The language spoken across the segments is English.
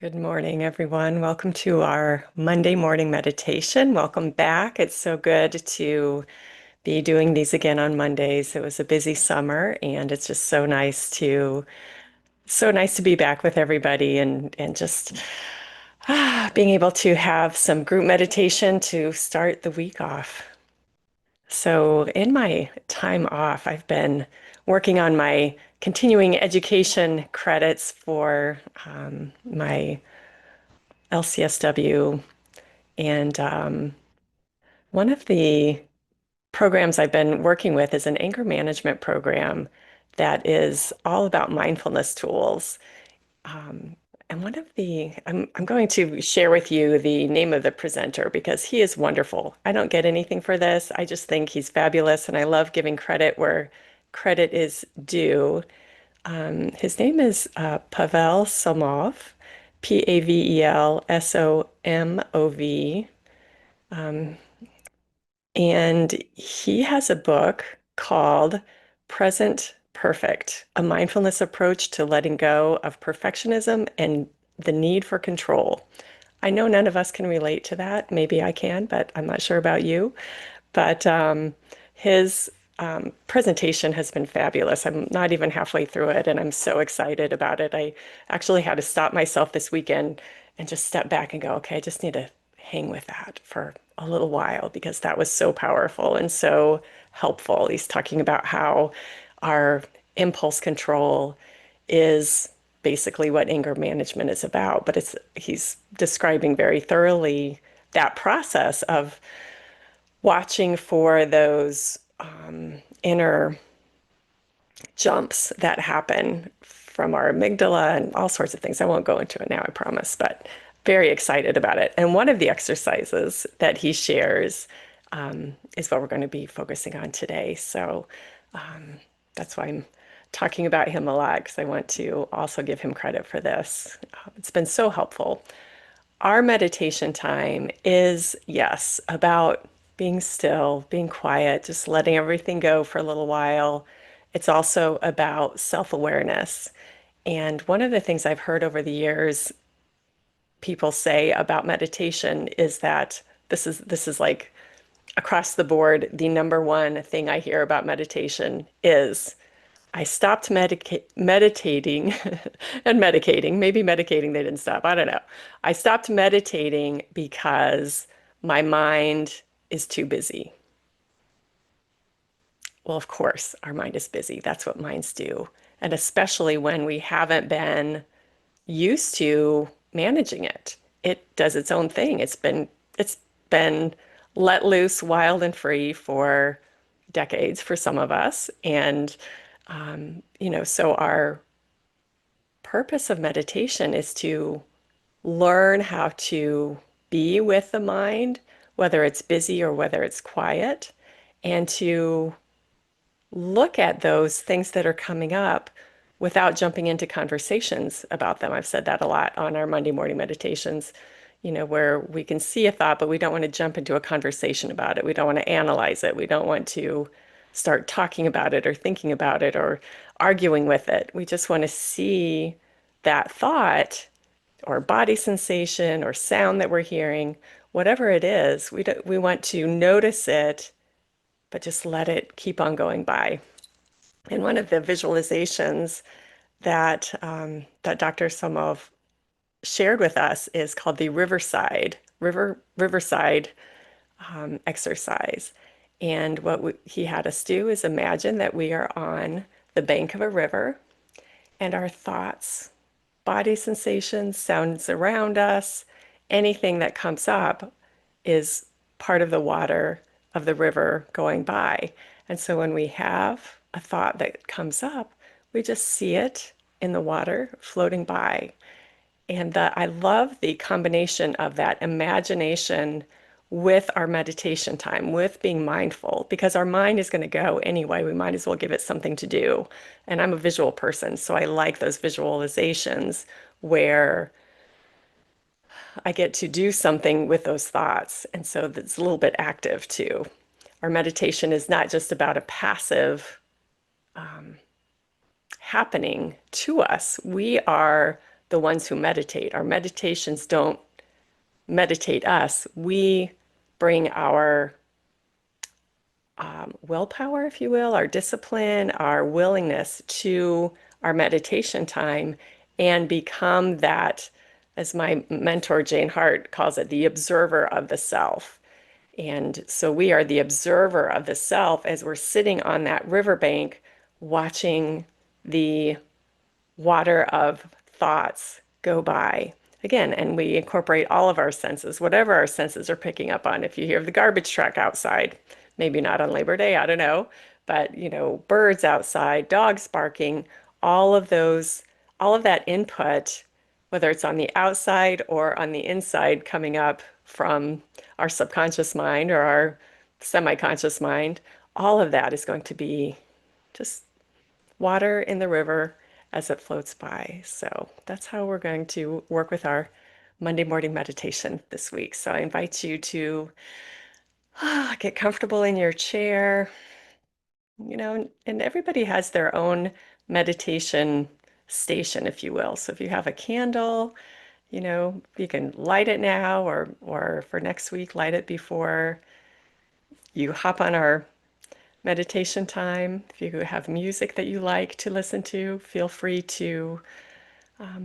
Good morning, everyone. Welcome to our Monday morning meditation. Welcome back. It's so good to be doing these again on Mondays. It was a busy summer, and it's just so nice to be back with everybody and just being able to have some group meditation to start the week off. So, in my time off, I've been working on my continuing education credits for my LCSW. And one of the programs I've been working with is an anger management program that is all about mindfulness tools. Um, and I'm going to share with you the name of the presenter because he is wonderful. I don't get anything for this. I just think he's fabulous, and I love giving credit where credit is due. His name is Pavel Somov, Pavel Somov. And he has a book called Present Perfect, a mindfulness approach to letting go of perfectionism and the need for control. I know none of us can relate to that. Maybe I can, but I'm not sure about you. But his presentation has been fabulous. I'm not even halfway through it, and I'm so excited about it. I actually had to stop myself this weekend and just step back and go, okay, I just need to hang with that for a little while because that was so powerful and so helpful. He's talking about how our impulse control is basically what anger management is about, but he's describing very thoroughly that process of watching for those inner jumps that happen from our amygdala and all sorts of things. I won't go into it now, I promise, but very excited about it. And one of the exercises that he shares is what we're going to be focusing on today. So that's why I'm talking about him a lot because I want to also give him credit for this. It's been so helpful. Our meditation time is, yes, about being still, being quiet, just letting everything go for a little while. It's also about self-awareness. And one of the things I've heard over the years people say about meditation is that this is like across the board, the number one thing I hear about meditation is I stopped meditating and medicating. Maybe medicating they didn't stop. I don't know. I stopped meditating because my mind is too busy. Well, of course, our mind is busy. That's what minds do. And especially when we haven't been used to managing it. It does its own thing. It's been let loose, wild and free for decades for some of us. And so our purpose of meditation is to learn how to be with the mind, whether it's busy or whether it's quiet, and to look at those things that are coming up without jumping into conversations about them. I've said that a lot on our Monday morning meditations, where we can see a thought, but we don't want to jump into a conversation about it. We don't want to analyze it. We don't want to start talking about it or thinking about it or arguing with it. We just want to see that thought or body sensation or sound that we're hearing, whatever it is, we want to notice it, but just let it keep on going by. And one of the visualizations that Dr. Somov shared with us is called the Riverside exercise. And he had us do is imagine that we are on the bank of a river and our thoughts, body sensations, sounds around us, anything that comes up is part of the water of the river going by. And so when we have a thought that comes up, we just see it in the water floating by. And I love the combination of that imagination with our meditation time, with being mindful, because our mind is going to go anyway. We might as well give it something to do. And I'm a visual person, so I like those visualizations where I get to do something with those thoughts. And so that's a little bit active too. Our meditation is not just about a passive happening to us. We are the ones who meditate. Our meditations don't meditate us. We bring our willpower, if you will, our discipline, our willingness to our meditation time and become that, as my mentor Jane Hart calls it, the observer of the self. And so we are the observer of the self as we're sitting on that riverbank watching the water of thoughts go by. Again, and we incorporate all of our senses, whatever our senses are picking up on. If you hear the garbage truck outside, maybe not on Labor Day, I don't know, but birds outside, dogs barking, all of those, all of that input, whether it's on the outside or on the inside coming up from our subconscious mind or our semi-conscious mind, all of that is going to be just water in the river as it floats by. So that's how we're going to work with our Monday morning meditation this week. So I invite you to get comfortable in your chair, and everybody has their own meditation station, if you will. So if you have a candle, you can light it now or for next week, light it before you hop on our meditation time. If you have music that you like to listen to, feel free to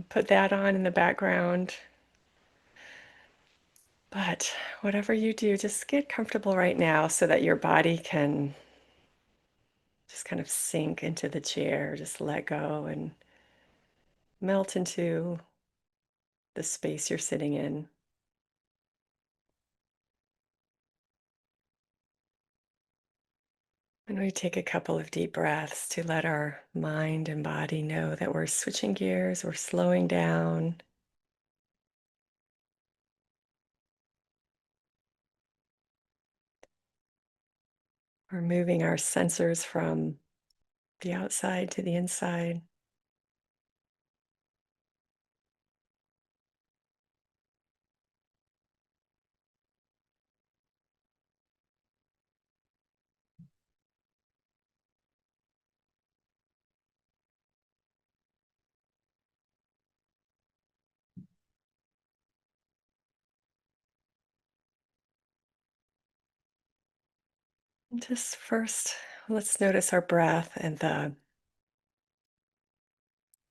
put that on in the background. But whatever you do, just get comfortable right now so that your body can just kind of sink into the chair, just let go and melt into the space you're sitting in. And we take a couple of deep breaths to let our mind and body know that we're switching gears, we're slowing down. We're moving our sensors from the outside to the inside. And just first, let's notice our breath and the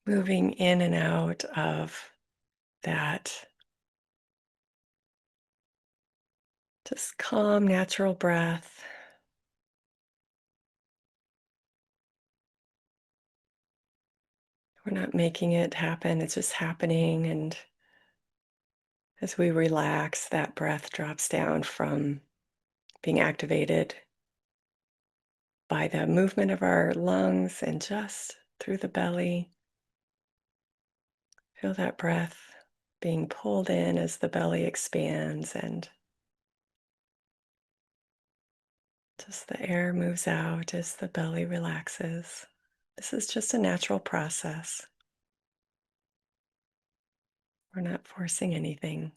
moving in and out of that just calm, natural breath. We're not making it happen, it's just happening. And as we relax, that breath drops down from being activated by the movement of our lungs and just through the belly. Feel that breath being pulled in as the belly expands and just the air moves out as the belly relaxes. This is just a natural process. We're not forcing anything.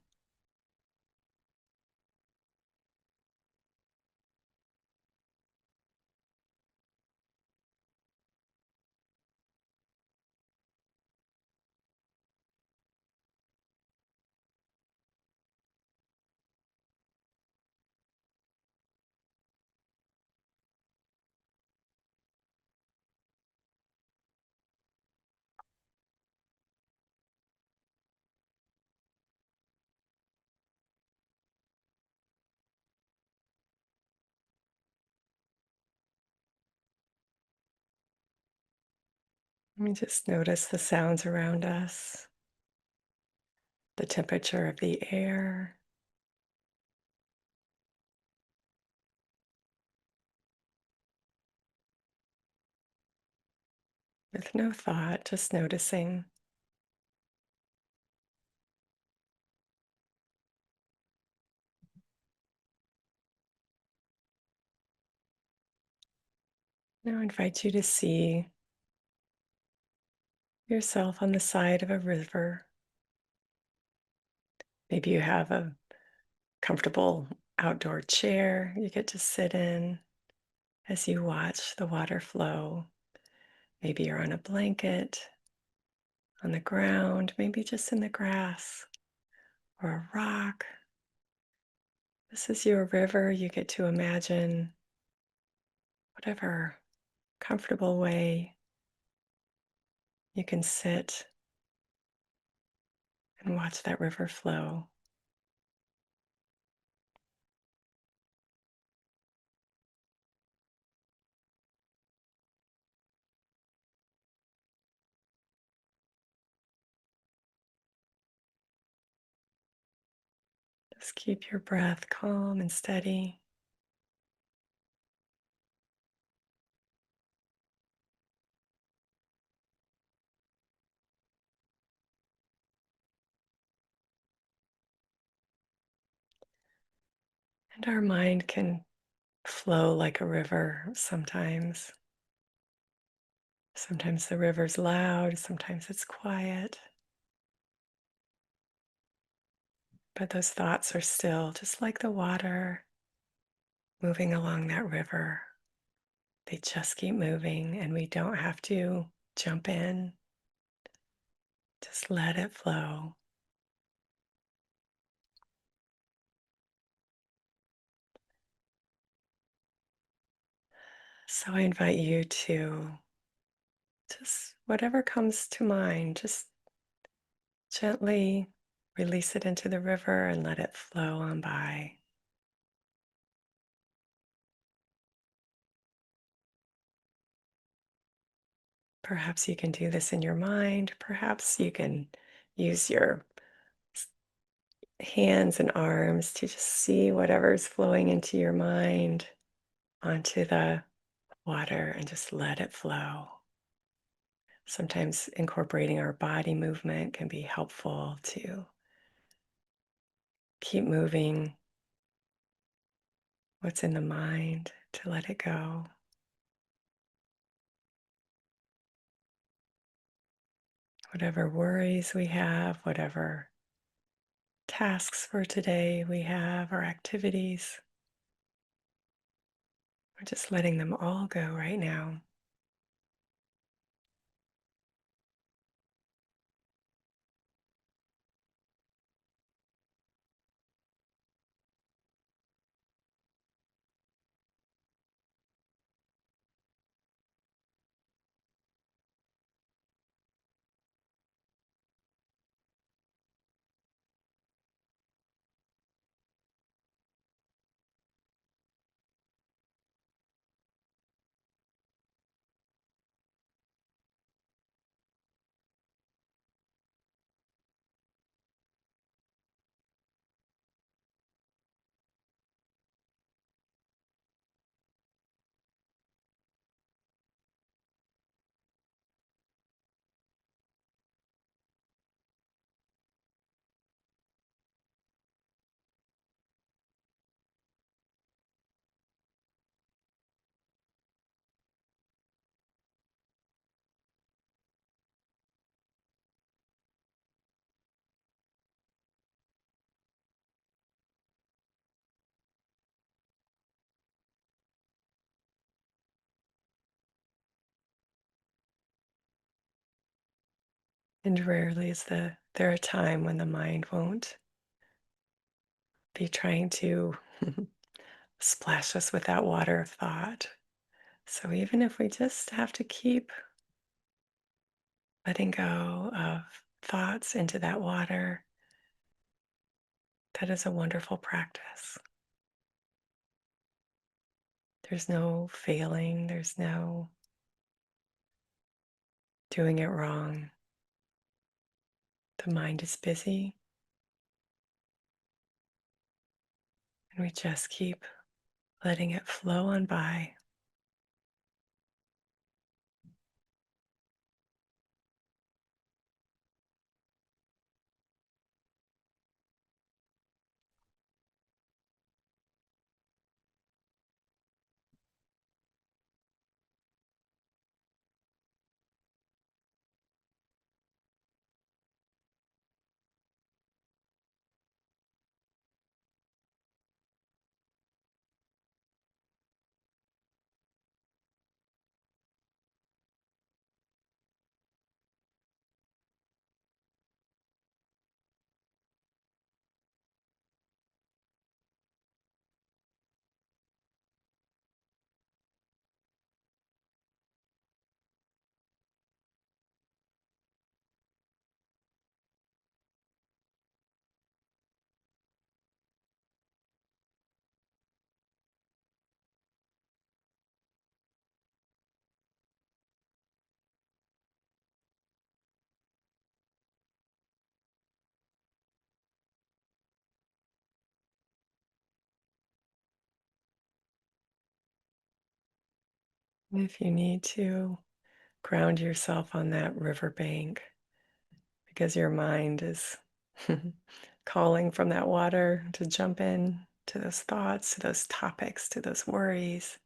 Let me just notice the sounds around us, the temperature of the air. With no thought, just noticing. Now I invite you to see yourself on the side of a river. Maybe you have a comfortable outdoor chair you get to sit in as you watch the water flow. Maybe you're on a blanket on the ground, maybe just in the grass or a rock. This is your river. You get to imagine whatever comfortable way you can sit and watch that river flow. Just keep your breath calm and steady. And our mind can flow like a river sometimes. Sometimes the river's loud, sometimes it's quiet. But those thoughts are still just like the water moving along that river. They just keep moving, and we don't have to jump in. Just let it flow. So I invite you to just whatever comes to mind, just gently release it into the river and let it flow on by. Perhaps you can do this in your mind. Perhaps you can use your hands and arms to just see whatever's flowing into your mind onto the water and just let it flow. Sometimes incorporating our body movement can be helpful to keep moving what's in the mind, to let it go. Whatever worries we have, whatever tasks for today we have, or activities, we're just letting them all go right now. And rarely is there a time when the mind won't be trying to splash us with that water of thought. So even if we just have to keep letting go of thoughts into that water, that is a wonderful practice. There's no failing, there's no doing it wrong. The mind is busy, and we just keep letting it flow on by. If you need to, ground yourself on that riverbank because your mind is calling from that water to jump in to those thoughts, to those topics, to those worries.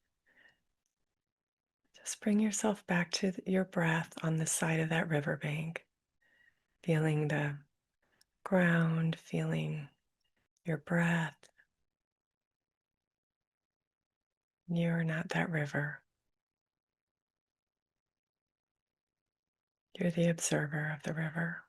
Just bring yourself back to your breath on the side of that riverbank, feeling the ground, feeling your breath. You're not that river. You're the observer of the river.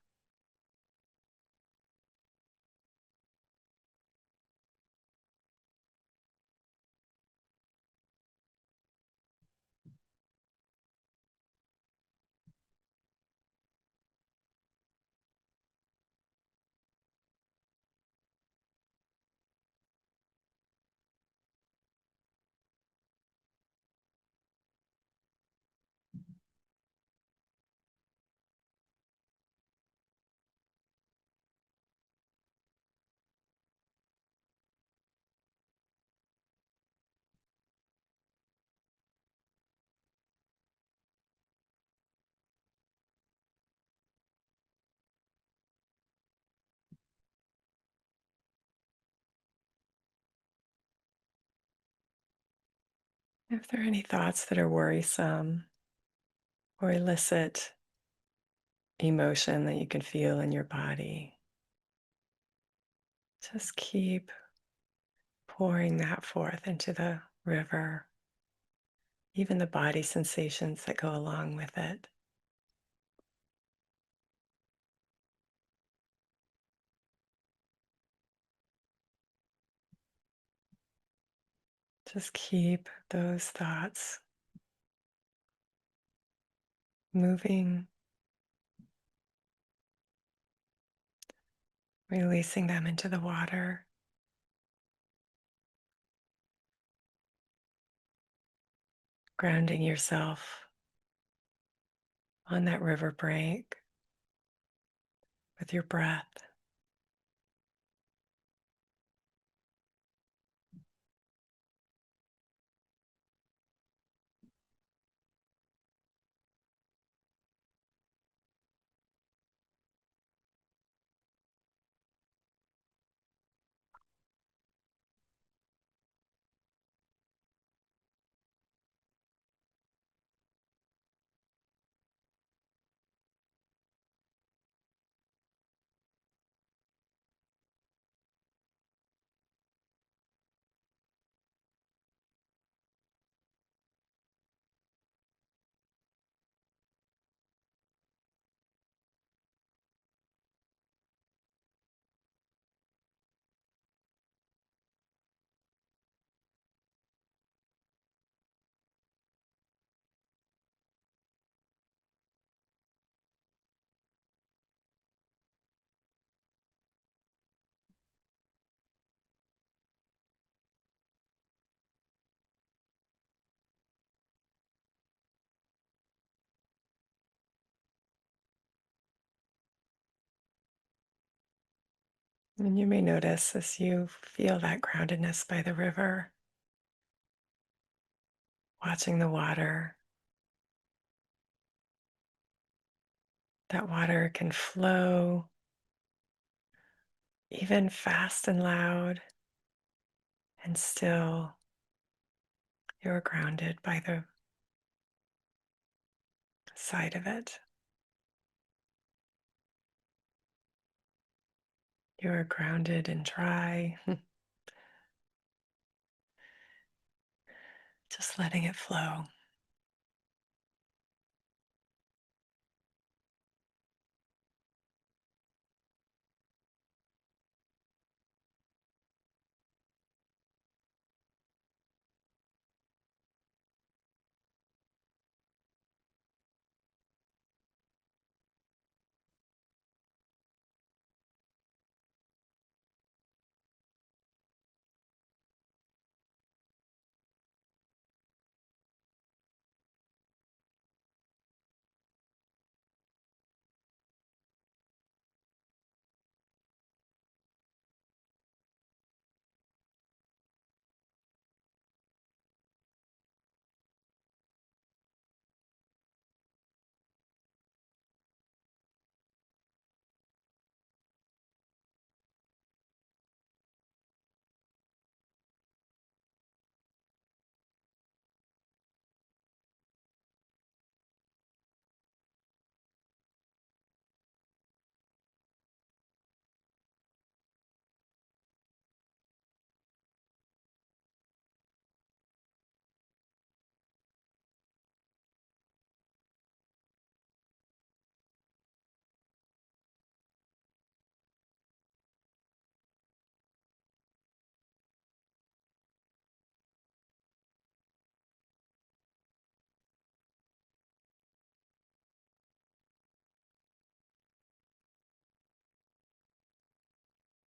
If there are any thoughts that are worrisome or elicit emotion that you can feel in your body, just keep pouring that forth into the river, even the body sensations that go along with it. Just keep those thoughts moving, releasing them into the water, grounding yourself on that river brink with your breath. And you may notice as you feel that groundedness by the river, watching the water, that water can flow even fast and loud, and still you're grounded by the side of it. You're grounded and dry, just letting it flow.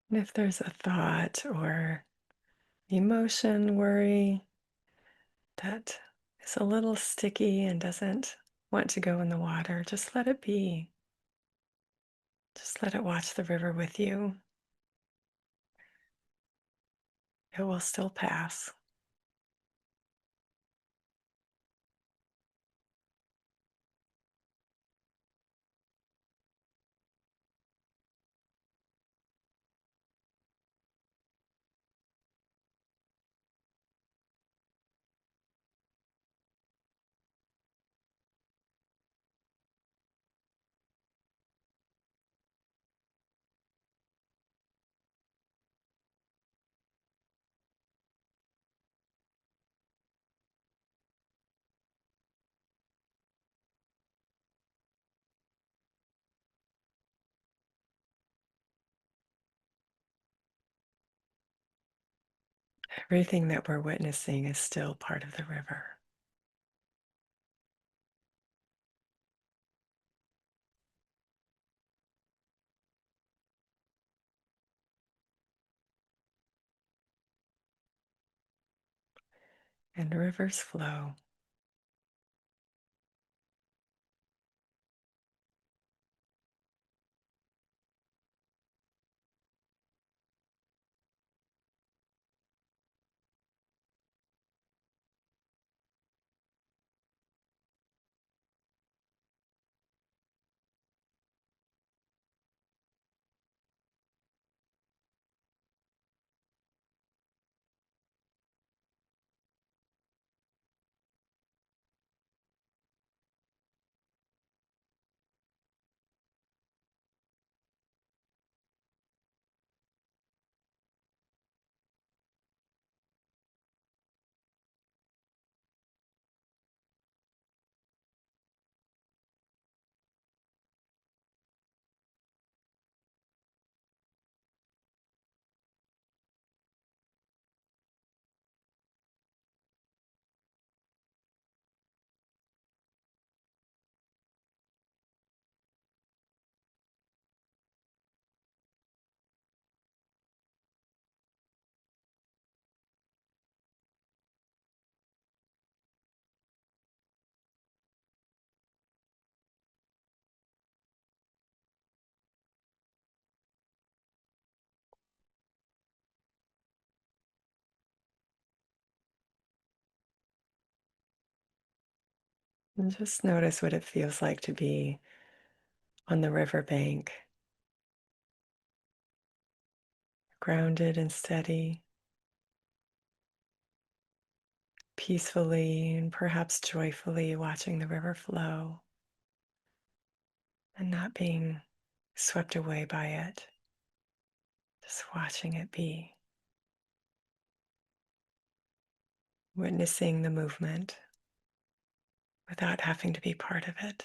And if there's a thought or emotion, worry that is a little sticky and doesn't want to go in the water, just let it be. Just let it watch the river with you. It will still pass. Everything that we're witnessing is still part of the river. And rivers flow. And just notice what it feels like to be on the riverbank, grounded and steady, peacefully and perhaps joyfully watching the river flow and not being swept away by it, just watching it be, witnessing the movement without having to be part of it.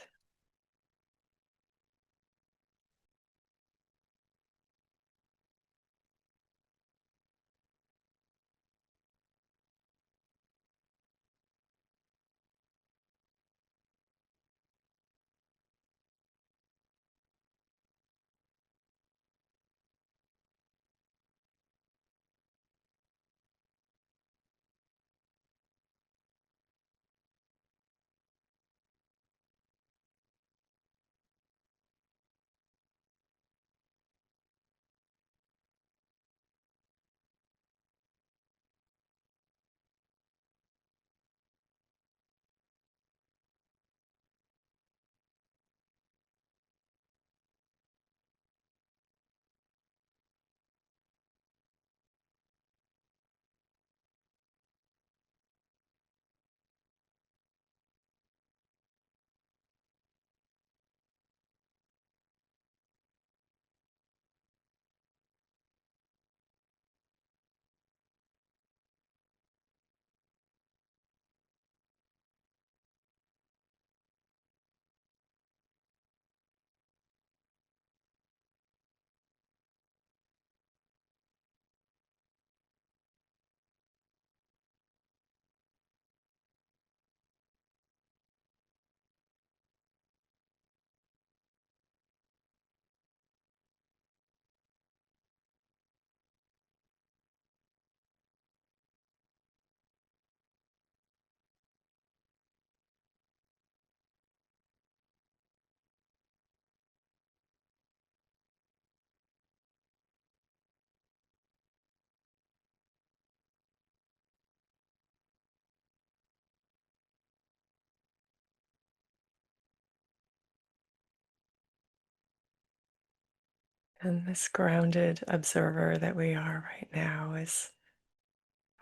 And this grounded observer that we are right now is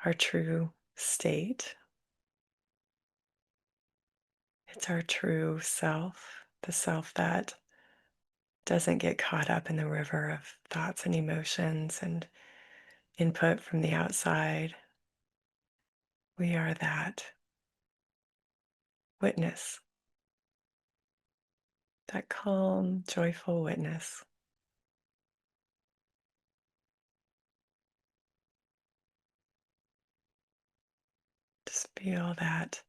our true state. It's our true self, the self that doesn't get caught up in the river of thoughts and emotions and input from the outside. We are that witness, that calm, joyful witness. Just feel that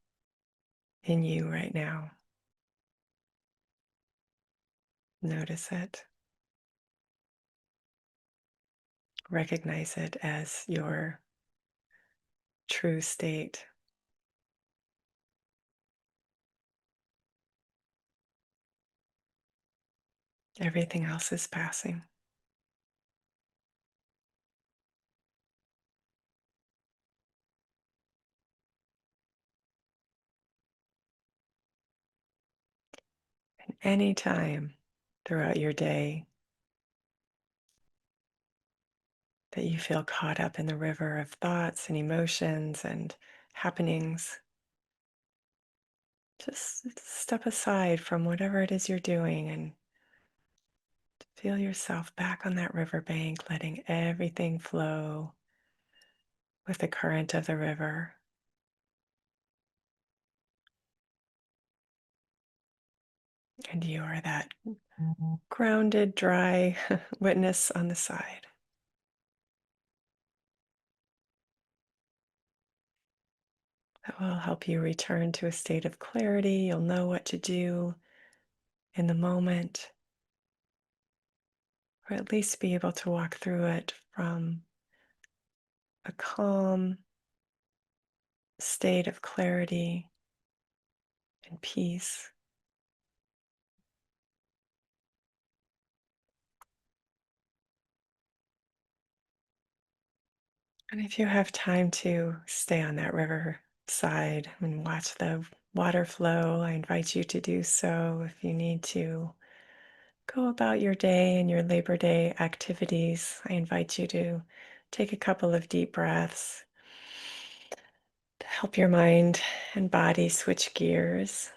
in you right now. Notice it. Recognize it as your true state. Everything else is passing. And anytime throughout your day that you feel caught up in the river of thoughts and emotions and happenings, just step aside from whatever it is you're doing and feel yourself back on that riverbank, letting everything flow with the current of the river. And you are that grounded, dry witness on the side. That will help you return to a state of clarity. You'll know what to do in the moment, or at least be able to walk through it from a calm state of clarity and peace. And if you have time to stay on that river side and watch the water flow, I invite you to do so. If you need to go about your day and your Labor Day activities, I invite you to take a couple of deep breaths to help your mind and body switch gears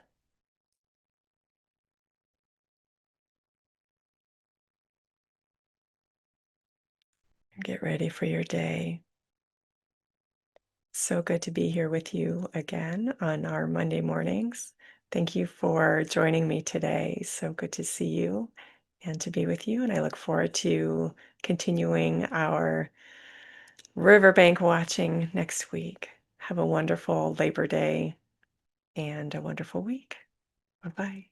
and get ready for your day. So good to be here with you again on our Monday mornings. Thank you for joining me today. So good to see you and to be with you. And I look forward to continuing our riverbank watching next week. Have a wonderful Labor Day and a wonderful week. Bye bye.